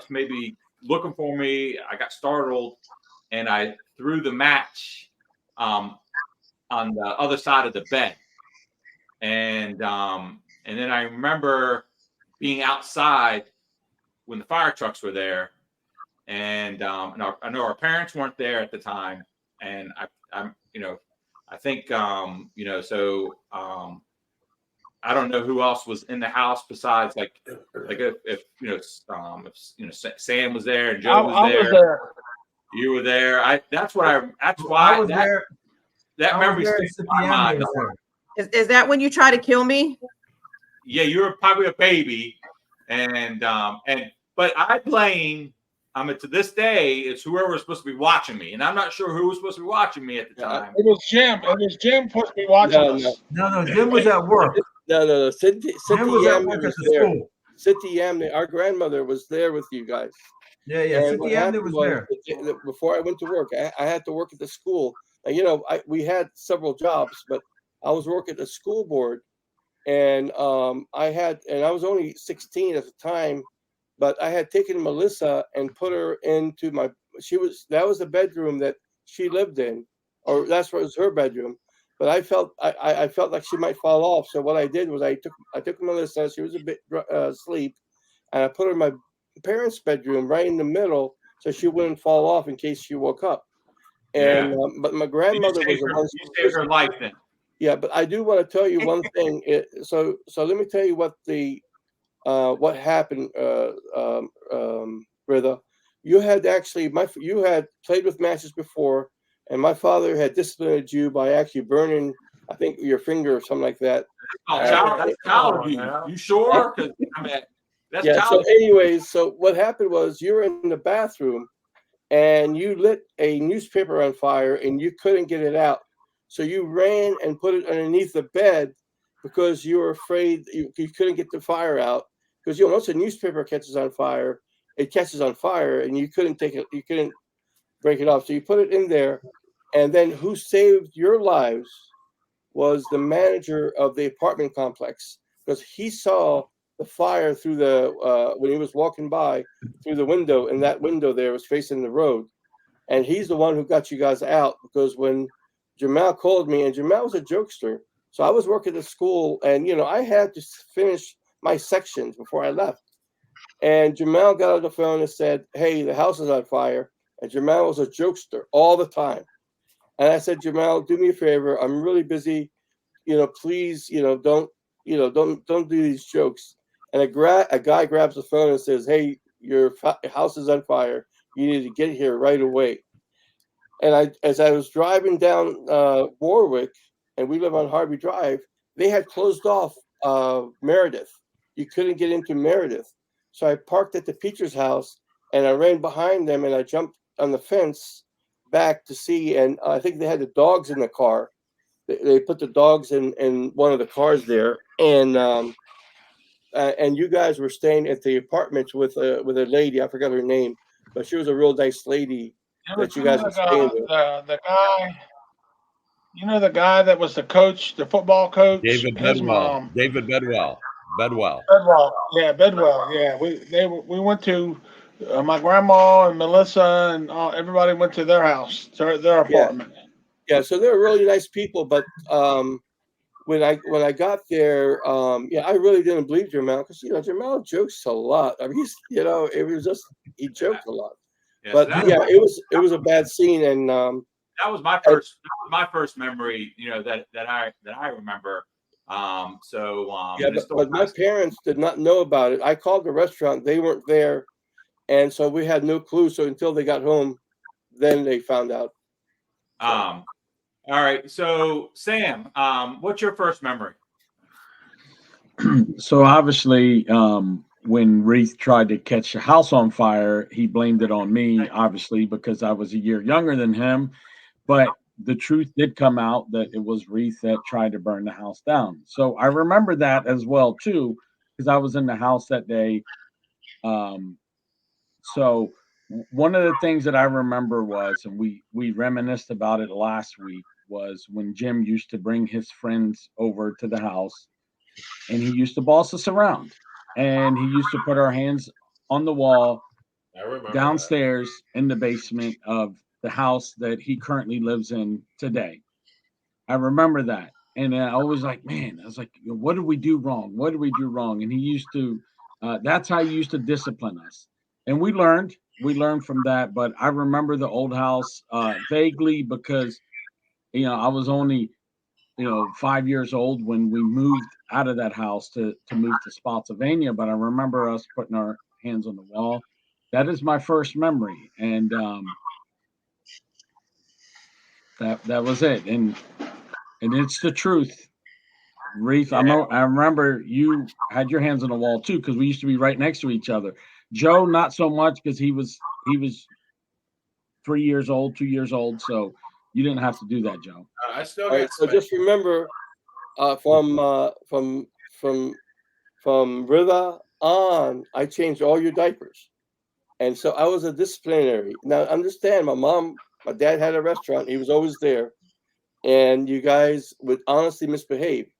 maybe looking for me. I got startled, and I threw the match on the other side of the bed, and then I remember being outside when the fire trucks were there, and I know our parents weren't there at the time, and I think so I don't know who else was in the house besides like if Sam was there and Joe was there. I was there. You were there. That's why I was there. That memory sticks in my mind. Is that when you try to kill me? Yeah, you were probably a baby, but I blame. To this day, it's whoever was supposed to be watching me, and I'm not sure who was supposed to be watching me at the time. It was Jim. It was Jim supposed to be watching us. No, Jim was at work. No. Cynthia Jim was at work at the school. Cynthia Yamney, our grandmother, was there with you guys. Yeah. Cynthia Yamney was there. Before I went to work, I had to work at the school. We had several jobs, but I was working at the school board, and I was only 16 at the time, but I had taken Melissa and put her into that was the bedroom that she lived in, or that's what was her bedroom. But I felt like she might fall off. So what I did was I took Melissa. She was a bit asleep, and I put her in my parents' bedroom right in the middle so she wouldn't fall off in case she woke up. And but my grandmother was the one. You saved her life then. Yeah, but I do want to tell you one thing. So let me tell you what happened, Rita. You had played with matches before, and my father had disciplined you by actually burning, I think, your finger or something like that. That's child abuse. You sure? That's yeah. child. So, anyways, so what happened was you were in the bathroom, and you lit a newspaper on fire, and you couldn't get it out. So you ran and put it underneath the bed because you were afraid you couldn't get the fire out. Because once a newspaper catches on fire, it catches on fire, and you couldn't break it off. So you put it in there, and then who saved your lives was the manager of the apartment complex, because he saw the fire through when he was walking by through the window, and that window there was facing the road. And he's the one who got you guys out, because when Jamal called me, and Jamal was a jokester, so I was working at school, and I had to finish my sections before I left. And Jamal got on the phone and said, "Hey, the house is on fire." And Jamal was a jokester all the time. And I said, "Jamal, do me a favor. I'm really busy. Please, don't do these jokes." And a guy grabs the phone and says, "Hey, your house is on fire. You need to get here right away." And as I was driving down Warwick, and we live on Harvey Drive, they had closed off Meredith. You couldn't get into Meredith. So I parked at the Peacher's house, and I ran behind them, and I jumped on the fence back to see. And I think they had the dogs in the car. They put the dogs in one of the cars there, and you guys were staying at the apartments with a lady. I forgot her name, but she was a real nice lady that you guys were staying with. The guy, the guy that was the coach, the football coach, David his Bedwell. mom. David Bedwell. Bedwell. Yeah, Bedwell. Yeah, we went to my grandma and Melissa and everybody went to their house, their apartment. Yeah, so they were really nice people, but when I got there, I really didn't believe Jamal, because Jamal jokes a lot. I mean, it was just he joked a lot. Yeah, but so it was a bad scene, and that was my first memory, that I remember. But my parents did not know about it. I called the restaurant; they weren't there, and so we had no clue. So until they got home, then they found out. All right. So Sam, what's your first memory? So obviously, when Reith tried to catch the house on fire, he blamed it on me, obviously, because I was a year younger than him. But the truth did come out that it was Reith that tried to burn the house down. So I remember that as well, too, because I was in the house that day. So one of the things that I remember was, and we reminisced about it last week, was when Jim used to bring his friends over to the house, and he used to boss us around, and he used to put our hands on the wall downstairs in the basement of the house that he currently lives in today. I remember that. And I was like, man, I was like, what did we do wrong? What did we do wrong? And he used to, that's how he used to discipline us. And we learned from that. But I remember the old house vaguely, because, I was only, 5 years old when we moved out of that house to move to Spotsylvania. But I remember us putting our hands on the wall. That is my first memory. And that was it. And it's the truth. Reith, I remember you had your hands on the wall too, because we used to be right next to each other. Joe, not so much, because he was 3 years old, 2 years old, so you didn't have to do that, Joe. I still get. So just remember, from Rilla on, I changed all your diapers, and so I was a disciplinary. Now understand, my dad had a restaurant; he was always there, and you guys would honestly misbehave.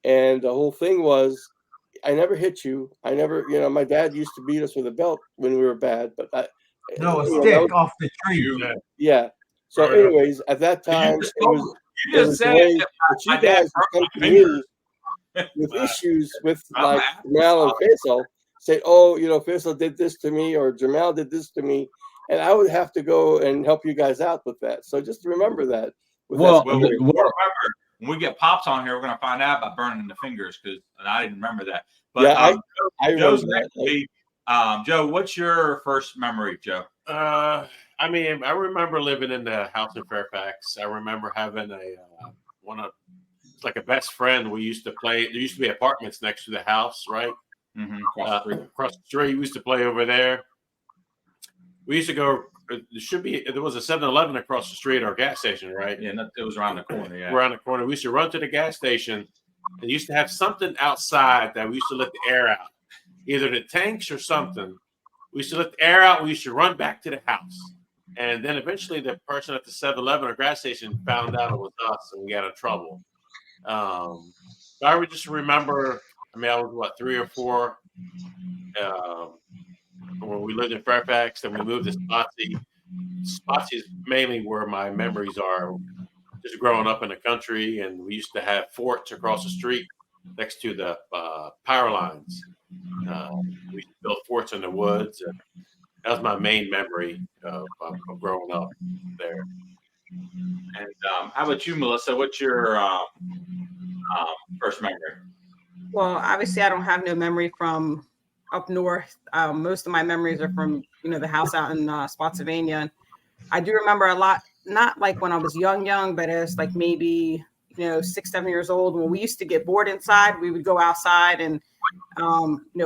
And the whole thing was, I never hit you. I never, my dad used to beat us with a belt when we were bad, but a stick off the tree. Yeah. So, anyways, at that time, you guys would come to me with issues with like Jamal and Faisal, say, "Oh, Faisal did this to me," or "Jamal did this to me," and I would have to go and help you guys out with that. So just remember that. When we get Pops on here, we're going to find out about burning the fingers, and I didn't remember that. But I Joe's next week. Joe, what's your first memory, Joe? I remember living in the house in Fairfax. I remember having like a best friend. We used to play. There used to be apartments next to the house, right? Mm-hmm. Across the street. We used to play over there. We used to go there was a 7-Eleven across the street or gas station, right? Yeah, it was around the corner. Yeah, Around the corner. We used to run to the gas station and used to have something outside that we used to let the air out, either the tanks or something. We used to let the air out. We used to run back to the house. And then eventually the person at the 7-Eleven or gas station found out it was us and we got in trouble. I would just remember, I was 3 or 4 when we lived in Fairfax, then we moved to Spotsy. Spotsy is mainly where my memories are, just growing up in the country. And we used to have forts across the street next to the power lines. We used to build forts in the woods. And that was my main memory of growing up there. And how about you, Melissa? What's your first memory? Well, obviously, I don't have no memory from up north. Most of my memories are from, the house out in Spotsylvania. And I do remember a lot, not like when I was young, but as like maybe, 6, 7 years old. When we used to get bored inside, we would go outside and,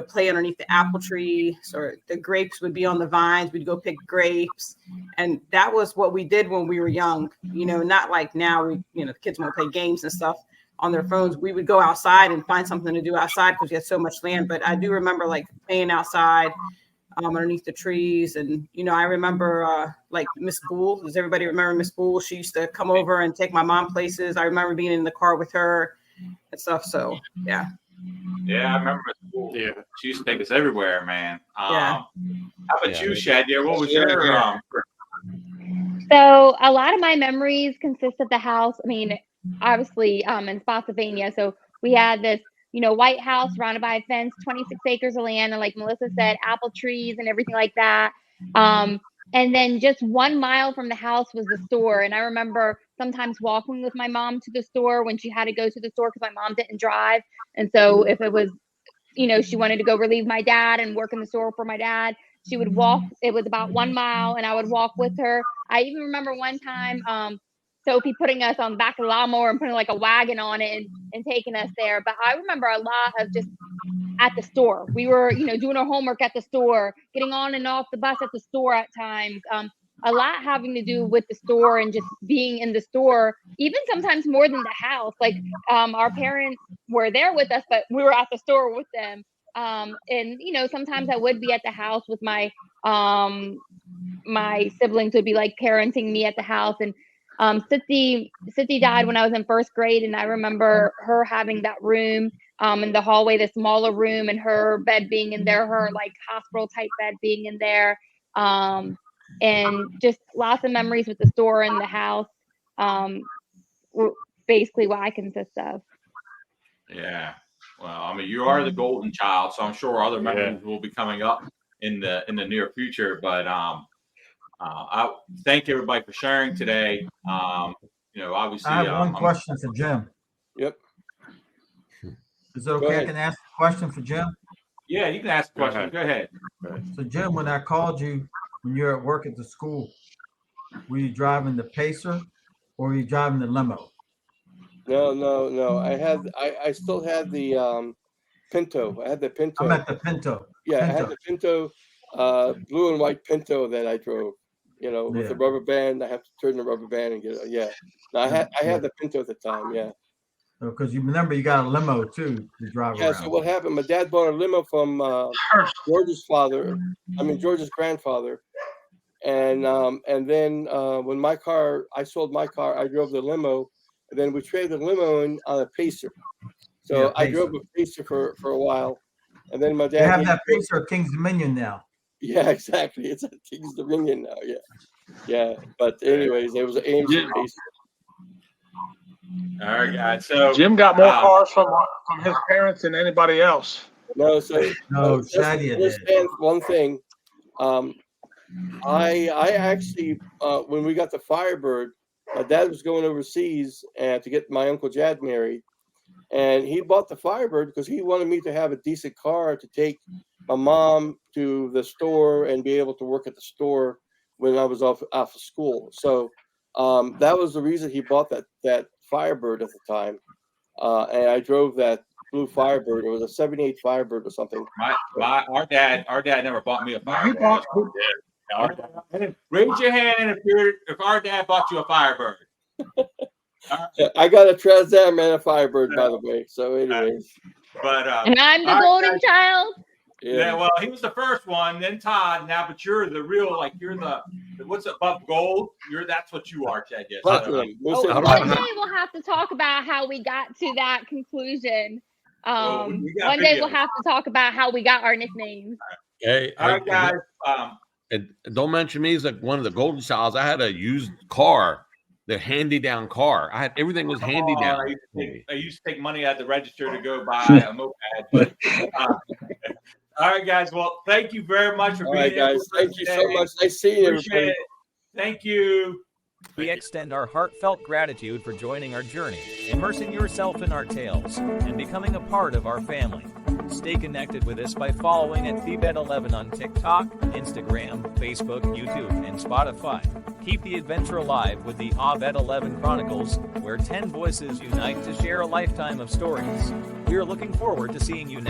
play underneath the apple tree, or the grapes would be on the vines. We'd go pick grapes. And that was what we did when we were young, not like now the kids want to play games and stuff on their phones. We would go outside and find something to do outside because we had so much land. But I do remember like playing outside underneath the trees. And, I remember like Miss Boole. Does everybody remember Miss Boole? She used to come over and take my mom places. I remember being in the car with her and stuff. So, yeah. Yeah, I remember Miss Boole. Yeah, she used to take us everywhere, man. Yeah. How about you, Shadia? What was your So a lot of my memories consist of the house. I mean, obviously, in Spotsylvania. So we had this, white house surrounded by a fence, 26 acres of land, and like Melissa said, apple trees and everything like that. And then just 1 mile from the house was the store. And I remember sometimes walking with my mom to the store when she had to go to the store because my mom didn't drive. And so if it was, she wanted to go relieve my dad and work in the store for my dad, she would walk. It was about 1 mile and I would walk with her. I even remember one time, Sophie putting us on the back of the lawnmower and putting like a wagon on it and taking us there. But I remember a lot of just at the store. We were, doing our homework at the store, getting on and off the bus at the store at times. A lot having to do with the store and just being in the store, even sometimes more than the house. Like our parents were there with us, but we were at the store with them. And sometimes I would be at the house with my my siblings would be like parenting me at the house. And Siti died when I was in 1st grade, and I remember her having that room in the hallway, the smaller room, and her bed being in there, her like hospital type bed being in there, and just lots of memories with the store and the house. Basically, what I consist of. Yeah. Well, I mean, you are the golden child, so I'm sure other memories will be coming up in the near future. But I thank everybody for sharing today. Obviously, I have one question for Jim. Yep. Is it okay? I can ask a question for Jim? Yeah, you can ask a question. Go ahead. So, Jim, when I called you when you're at work at the school, were you driving the Pacer or were you driving the limo? No. I still had the Pinto. I had the Pinto. I'm at the Pinto. Yeah, Pinto. I had the Pinto, blue and white Pinto that I drove. With the rubber band. I have to turn the rubber band and get it. Yeah. No, I had the Pinto at the time. Yeah. Because you remember you got a limo too to drive around. So what happened? My dad bought a limo from George's grandfather, and then when I sold my car, I drove the limo, and then we traded the limo in on a Pacer. So I drove a Pacer for a while, and then my dad. They have that Pacer at King's Dominion now. Yeah, exactly. It's at King's Dominion now. Yeah. But anyways, there was an AMC Pacer. All right, guys. So Jim got more cars from his parents than anybody else. No, Shadia understand one thing. I actually, when we got the Firebird, my dad was going overseas and to get my Uncle Jad married, and he bought the Firebird because he wanted me to have a decent car to take my mom to the store and be able to work at the store when I was off of school. So that was the reason he bought that Firebird at the time, and I drove that blue Firebird. It was a '78 Firebird or something. Our dad never bought me a Firebird. Raise your hand if our dad bought you a Firebird. I got a Trans Am and a Firebird, by the way. So, anyways. But and I'm the golden child. Yeah, well, he was the first one, then Todd. Now, but you're the real, like you're the what's above gold. That's what you are, Ted. Yes. Platinum. One day we'll have to talk about how we got to that conclusion. One day we'll have to talk about how we got our nicknames. Hey, all right, guys. And don't mention me as like one of the golden childs. I had a used car, the handy down car. I had everything was handy down. I used to take money at the register to go buy a moped. But, all right, guys. Well, thank you very much for being here. Guys. Thank you so much. Nice seeing you. Appreciate it. Thank you. We extend our heartfelt gratitude for joining our journey, immersing yourself in our tales, and becoming a part of our family. Stay connected with us by following at Abed11 on TikTok, Instagram, Facebook, YouTube, and Spotify. Keep the adventure alive with the Abed 11 Chronicles, where 10 voices unite to share a lifetime of stories. We are looking forward to seeing you next.